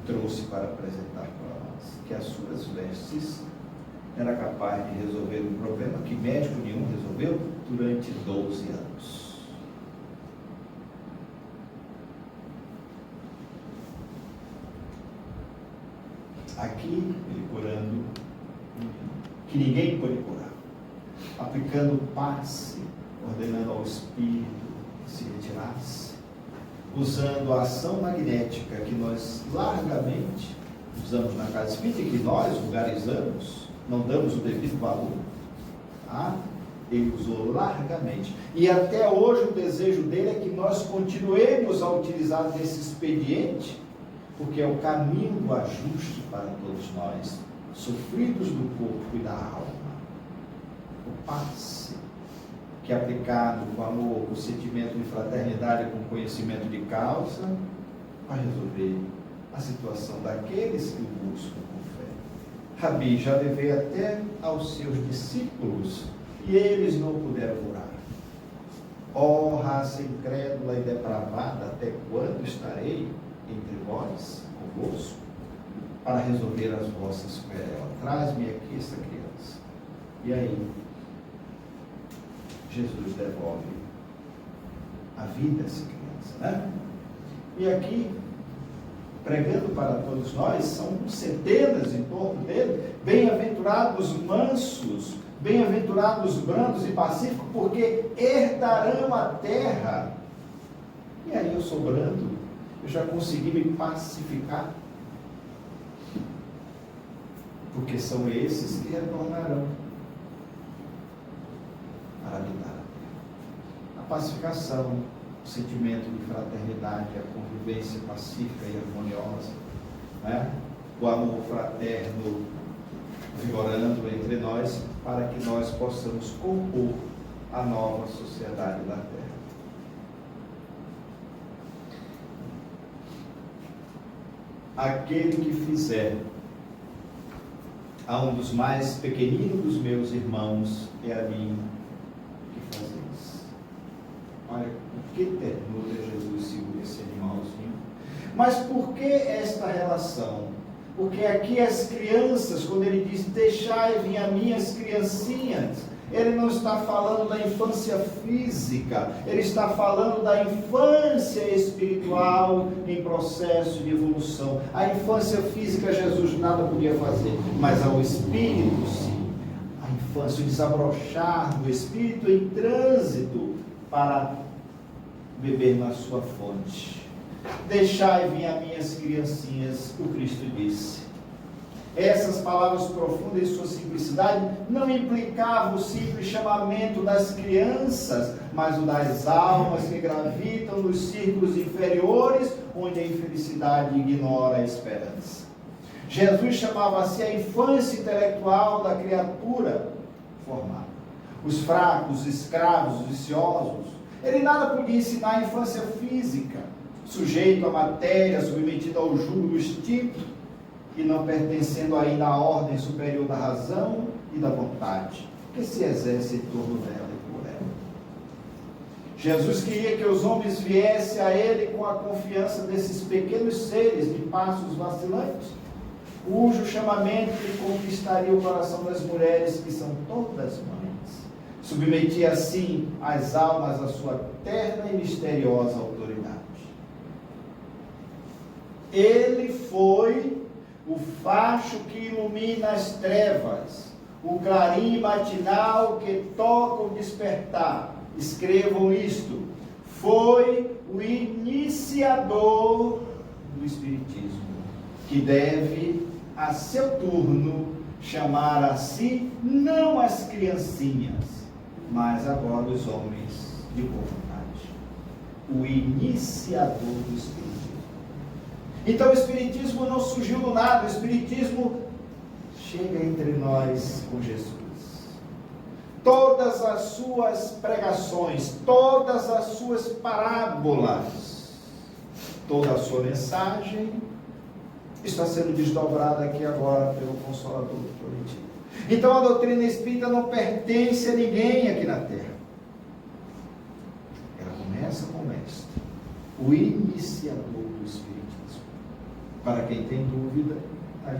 trouxe para apresentar para nós. Que as suas vestes era capaz de resolver um problema que médico nenhum resolveu durante 12 anos. Aqui, ele curando, que ninguém pode curar, aplicando o passe, ordenando ao Espírito que se retirasse, usando a ação magnética que nós largamente usamos na casa espírita e que nós vulgarizamos, não damos o devido valor, tá? Ele usou largamente. E até hoje o desejo dele é que nós continuemos a utilizar desse expediente, porque é o caminho do ajuste para todos nós, sofridos do corpo e da alma. O passe, que é aplicado com amor, com sentimento de fraternidade, com conhecimento de causa, vai resolver a situação daqueles que o buscam com fé. Rabi já levei até aos seus discípulos, e eles não puderam curar. Ó raça incrédula e depravada, até quando estarei entre vós, convosco, para resolver as vossas querelas? Traz-me aqui essa criança. E aí, Jesus devolve a vida a essa criança, né? E aqui, pregando para todos nós, são centenas em torno dele: bem-aventurados mansos, bem-aventurados brandos e pacíficos, porque herdarão a terra. E aí eu sou brando, eu já consegui me pacificar, porque são esses que retornarão para habitar a terra. A pacificação, o sentimento de fraternidade, a convivência pacífica e harmoniosa, né? O amor fraterno vigorando entre nós, para que nós possamos compor a nova sociedade da terra. Aquele que fizer a um dos mais pequeninos dos meus irmãos, é a mim que fazeis. Olha, com que ternura Jesus segura esse animalzinho. Mas por que esta relação? Porque aqui as crianças, quando ele diz: deixai vir a mim as criancinhas, ele não está falando da infância física, ele está falando da infância espiritual em processo de evolução. A infância física Jesus nada podia fazer, mas ao espírito sim. A infância, o desabrochar do espírito em trânsito para beber na sua fonte. Deixai vir a minhas criancinhas, o Cristo disse. Essas palavras profundas em sua simplicidade não implicavam o simples chamamento das crianças, mas o das almas que gravitam nos círculos inferiores, onde a infelicidade ignora a esperança. Jesus chamava-se a infância intelectual da criatura formada. Os fracos, os escravos, os viciosos. Ele nada podia ensinar a infância física, sujeito à matéria, submetido ao jugo do instinto, e não pertencendo ainda à ordem superior da razão e da vontade, que se exerce em torno dela e por ela. Jesus queria que os homens viessem a Ele com a confiança desses pequenos seres de passos vacilantes, cujo chamamento conquistaria o coração das mulheres, que são todas mães. Submetia assim as almas à sua terna e misteriosa autoridade. Ele foi o facho que ilumina as trevas, o clarim matinal que toca o despertar. Escrevam isto: foi o iniciador do Espiritismo, que deve, a seu turno, chamar a si não as criancinhas, mas agora os homens de boa vontade. O iniciador do Espiritismo. Então o Espiritismo não surgiu do nada, o Espiritismo chega entre nós com Jesus. Todas as suas pregações, todas as suas parábolas, toda a sua mensagem está sendo desdobrada aqui agora pelo Consolador prometido. Então a doutrina espírita não pertence a ninguém aqui na Terra. Ela começa com o Mestre, o iniciador do Espiritismo. Para quem tem dúvida, aí.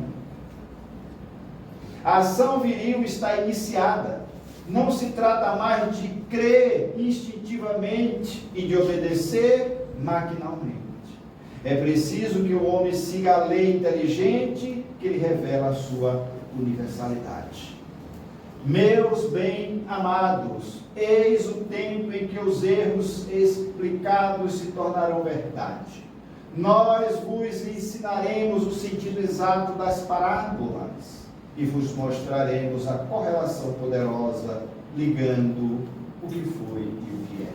A ação viril está iniciada. Não se trata mais de crer instintivamente e de obedecer maquinalmente. É preciso que o homem siga a lei inteligente que lhe revela a sua universalidade. Meus bem-amados, eis o tempo em que os erros explicados se tornarão verdade. Nós vos ensinaremos o sentido exato das parábolas e vos mostraremos a correlação poderosa ligando o que foi e o que é.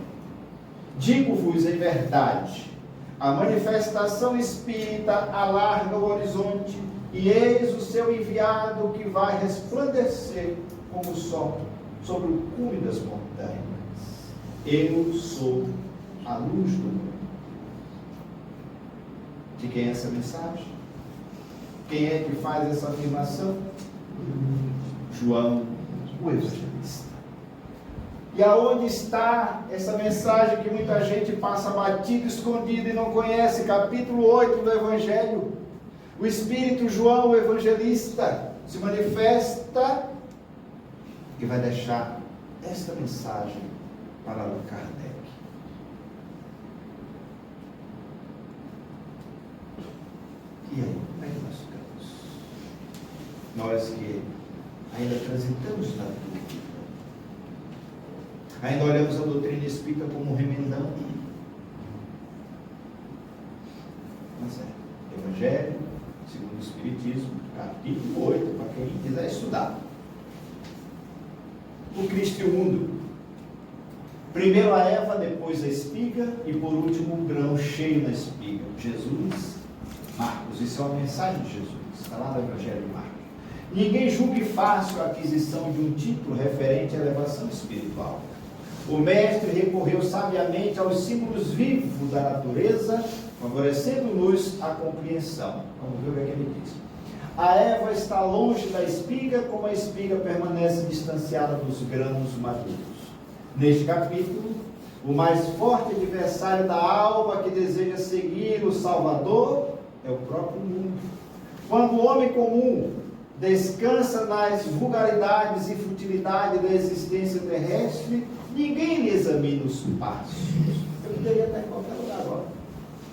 Digo-vos em verdade, a manifestação espírita alarga o horizonte e eis o seu enviado que vai resplandecer como o sol sobre o cume das montanhas. Eu sou a luz do mundo. De quem é essa mensagem? Quem é que faz essa afirmação? João, o evangelista. E aonde está essa mensagem que muita gente passa batido, escondido e não conhece? Capítulo 8 do Evangelho. O Espírito João, o evangelista, se manifesta e vai deixar esta mensagem para Allan Kardec. E aí, como é que nós ficamos? Nós que ainda transitamos na dúvida, ainda olhamos a doutrina espírita como um remendão. Mas é, Evangelho, segundo o Espiritismo, capítulo 8, para quem quiser estudar. O Cristo e o mundo. Primeiro a Eva, depois a espiga e por último o grão cheio na espiga. Jesus, Marcos, isso é uma mensagem de Jesus, está lá no Evangelho de Marcos. Ninguém julgue fácil a aquisição de um título referente à elevação espiritual. O mestre recorreu sabiamente aos símbolos vivos da natureza, favorecendo-nos a compreensão. Vamos ver o que é que ele diz. A Eva está longe da espiga, como a espiga permanece distanciada dos grãos maduros. Neste capítulo, o mais forte adversário da alma que deseja seguir o Salvador é o próprio mundo. Quando o homem comum descansa nas vulgaridades e futilidades da existência terrestre, ninguém lhe examina os passos. Eu poderia estar em qualquer lugar agora.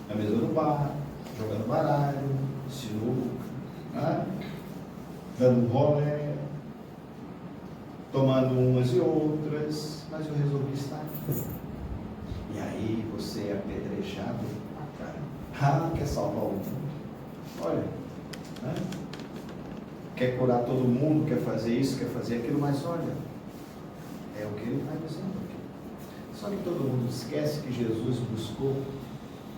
Na mesa do bar, jogando baralho, sinuca, dando um rolê, tomando umas e outras, mas eu resolvi estar aqui. E aí você é apedrejado a cara. Ah, quer salvar o mundo. Olha, quer curar todo mundo, quer fazer isso, quer fazer aquilo, mas olha, é o que ele está dizendo aqui. Só que todo mundo esquece que Jesus buscou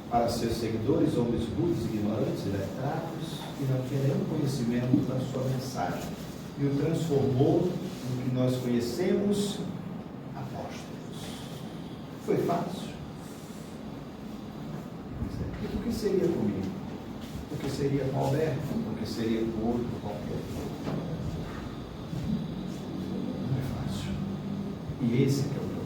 para seus seguidores, homens burros, ignorantes, letrados, que não tinham nenhum conhecimento da sua mensagem, e o transformou no que nós conhecemos, apóstolos. Foi fácil? E o que seria comigo? O que seria com Alberto? O que seria com outro qualquer? Não é fácil. E esse é que é o problema.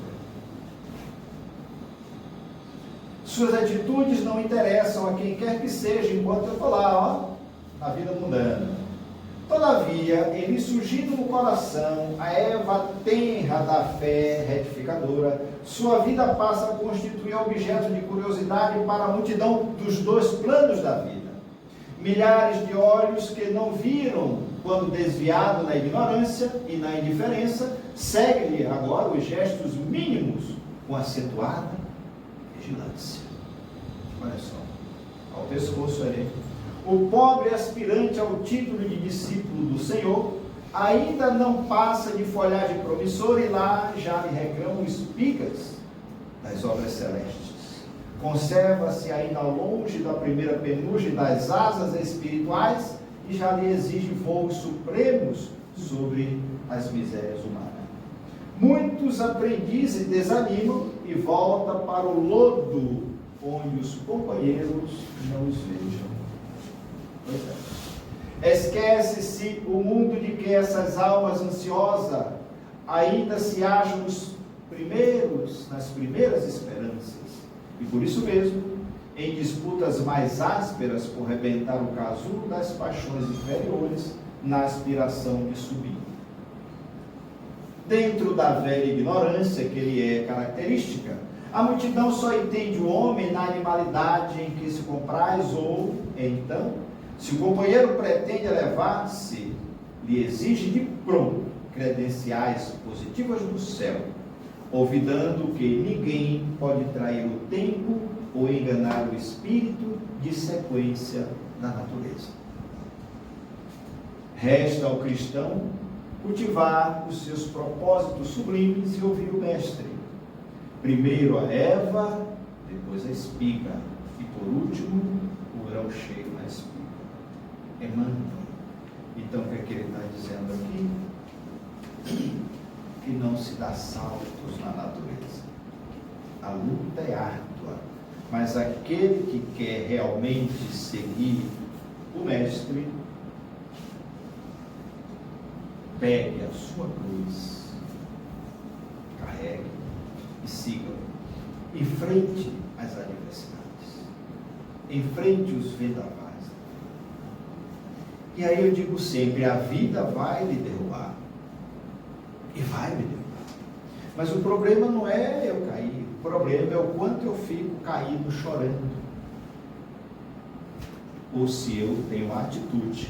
Suas atitudes não interessam a quem quer que seja, enquanto eu estou lá, na vida mundana. Todavia, ele surgindo no coração, a erva tenra da fé retificadora, sua vida passa a constituir objeto de curiosidade para a multidão dos dois planos da vida. Milhares de olhos que não viram quando desviado na ignorância e na indiferença, seguem-lhe agora os gestos mínimos com acentuada vigilância. Olha só, ao pescoço ali. O pobre aspirante ao título de discípulo do Senhor ainda não passa de folhagem promissora e lá já lhe reclamam espigas das obras celestes. Conserva-se ainda longe da primeira penugem das asas espirituais e já lhe exige voos supremos sobre as misérias humanas. Muitos aprendizes desanimam e voltam para o lodo onde os companheiros não os vejam. Pois é. Esquece-se o mundo de que essas almas ansiosas ainda se acham nas primeiras esperanças. E por isso mesmo, em disputas mais ásperas por rebentar o casulo das paixões inferiores, na aspiração de subir. Dentro da velha ignorância que lhe é característica, a multidão só entende o homem na animalidade em que se compraz ou, então, se o companheiro pretende elevar-se, lhe exige de pronto credenciais positivas do céu, olvidando que ninguém pode trair o tempo ou enganar o espírito de sequência da natureza. Resta ao cristão cultivar os seus propósitos sublimes e ouvir o Mestre. Primeiro a erva, depois a espiga, e por último o grão cheio na espiga. Emmanuel. Então o que é que ele está dizendo aqui? Que não se dá saltos na natureza. A luta é árdua, mas aquele que quer realmente seguir o Mestre, pegue a sua cruz, carregue e siga. Enfrente as adversidades, enfrente os vendavais. E aí eu digo sempre, a vida vai lhe derrubar. E vai me derrubar. Mas o problema não é eu cair, o problema é o quanto eu fico caído chorando. Ou se eu tenho a atitude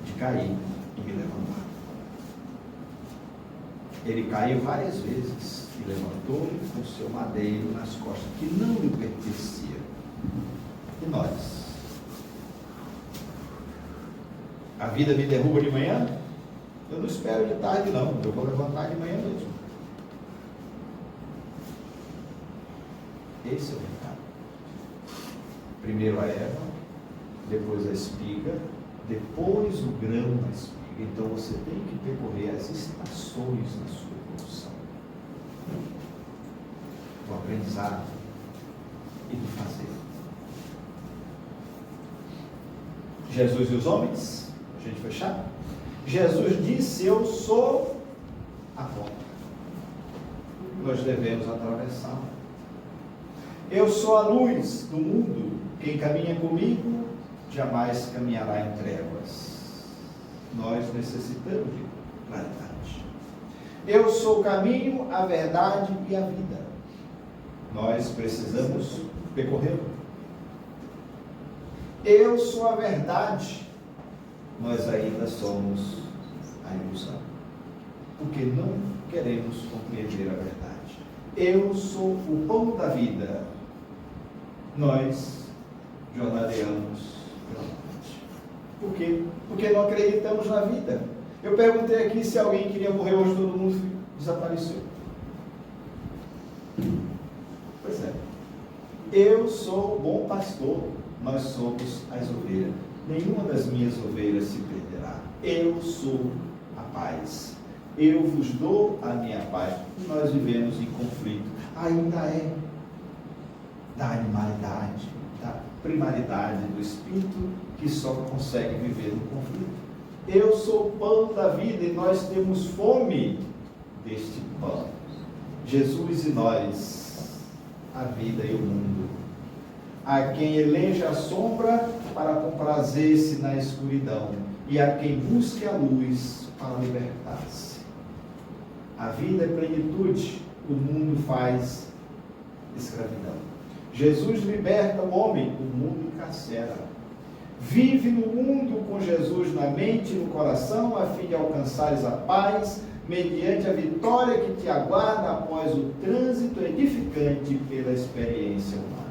de cair e me levantar. Ele caiu várias vezes e levantou com o seu madeiro nas costas, que não lhe pertencia. E nós? A vida me derruba de manhã? Eu não espero de tarde não, eu vou levantar de manhã mesmo. Esse é o recado. Primeiro a erva, depois a espiga, depois o grão na espiga. Então você tem que percorrer as estações na sua evolução. Do aprendizado e do fazer. Jesus e os homens? A gente fechar? Jesus disse, eu sou a porta. Nós devemos atravessar. Eu sou a luz do mundo. Quem caminha comigo, jamais caminhará em trevas. Nós necessitamos de claridade. Eu sou o caminho, a verdade e a vida. Nós precisamos percorrer. Eu sou a verdade. Nós ainda somos a ilusão, porque não queremos compreender a verdade. Eu sou o pão da vida. Nós jornadeamos pela morte. Por quê? Porque não acreditamos na vida. Eu perguntei aqui se alguém queria morrer hoje, todo mundo desapareceu. Pois é. Eu sou o bom pastor. Nós somos as ovelhas. Nenhuma das minhas ovelhas se perderá. Eu sou a paz. Eu vos dou a minha paz. Nós vivemos em conflito. Ainda é da animalidade, da primaridade do espírito, que só consegue viver no conflito. Eu sou o pão da vida e nós temos fome deste pão. Jesus e nós a vida e o mundo. A quem eleja a sombra para comprazer-se na escuridão, e a quem busque a luz para libertar-se. A vida é plenitude, o mundo faz escravidão. Jesus liberta o homem, o mundo encarcera. Vive no mundo com Jesus na mente e no coração, a fim de alcançares a paz, mediante a vitória que te aguarda após o trânsito edificante pela experiência humana.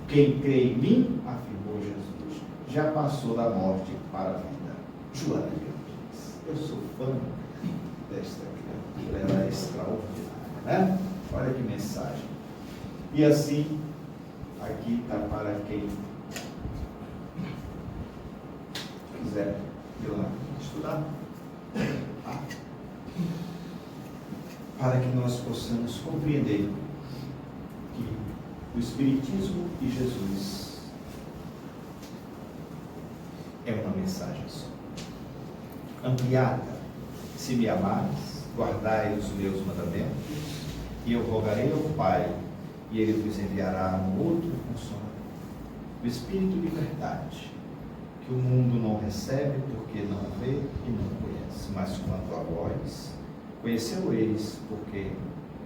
Quem crê em mim, afirmou Jesus, já passou da morte para a vida. Joana de Campinas. Eu sou fã desta criatura, ela é extraordinária, né? Olha que mensagem. E assim, aqui está para quem quiser ir lá estudar. Para que nós possamos compreender que o Espiritismo e Jesus é uma mensagem só. Ampliada: se me amares, guardai os meus mandamentos, e eu rogarei ao Pai, e Ele vos enviará um outro Consolador, o Espírito de verdade, que o mundo não recebe porque não vê e não conhece, mas quanto a vós, conhecê-lo-eis, porque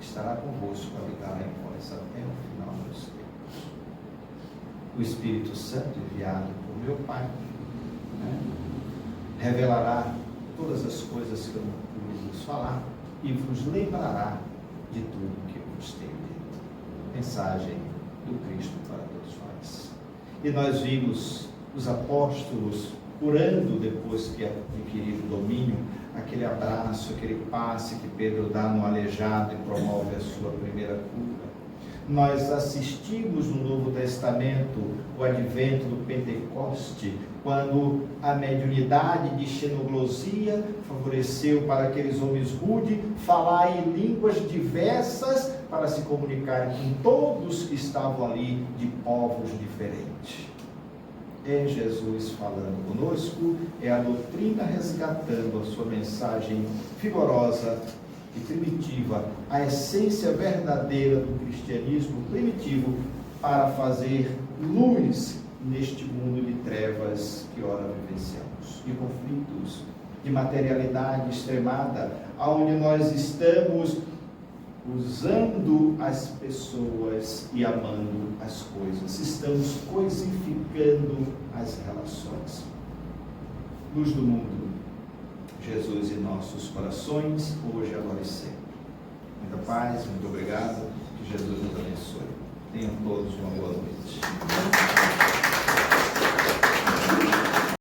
estará convosco, habitará em vós até o final dos tempos. O Espírito Santo, enviado por meu Pai, revelará todas as coisas que eu não vos falar e vos lembrará de tudo que eu vos tenho dito. Mensagem do Cristo para todos nós. E nós vimos os apóstolos curando, depois que adquiriram o domínio, aquele abraço, aquele passe que Pedro dá no aleijado e promove a sua primeira cura. Nós assistimos no Novo Testamento o advento do Pentecoste, quando a mediunidade de xenoglosia favoreceu para aqueles homens rudes falar em línguas diversas para se comunicarem com todos que estavam ali de povos diferentes. É Jesus falando conosco, é a doutrina resgatando a sua mensagem vigorosa e primitiva, a essência verdadeira do cristianismo primitivo, para fazer luz neste mundo de trevas que ora vivenciamos, de conflitos, de materialidade extremada, onde nós estamos usando as pessoas e amando as coisas, estamos coisificando as relações. Luz do mundo, Jesus em nossos corações, hoje, agora e sempre. Muita paz, muito obrigado, que Jesus nos abençoe. Tenham todos uma boa noite.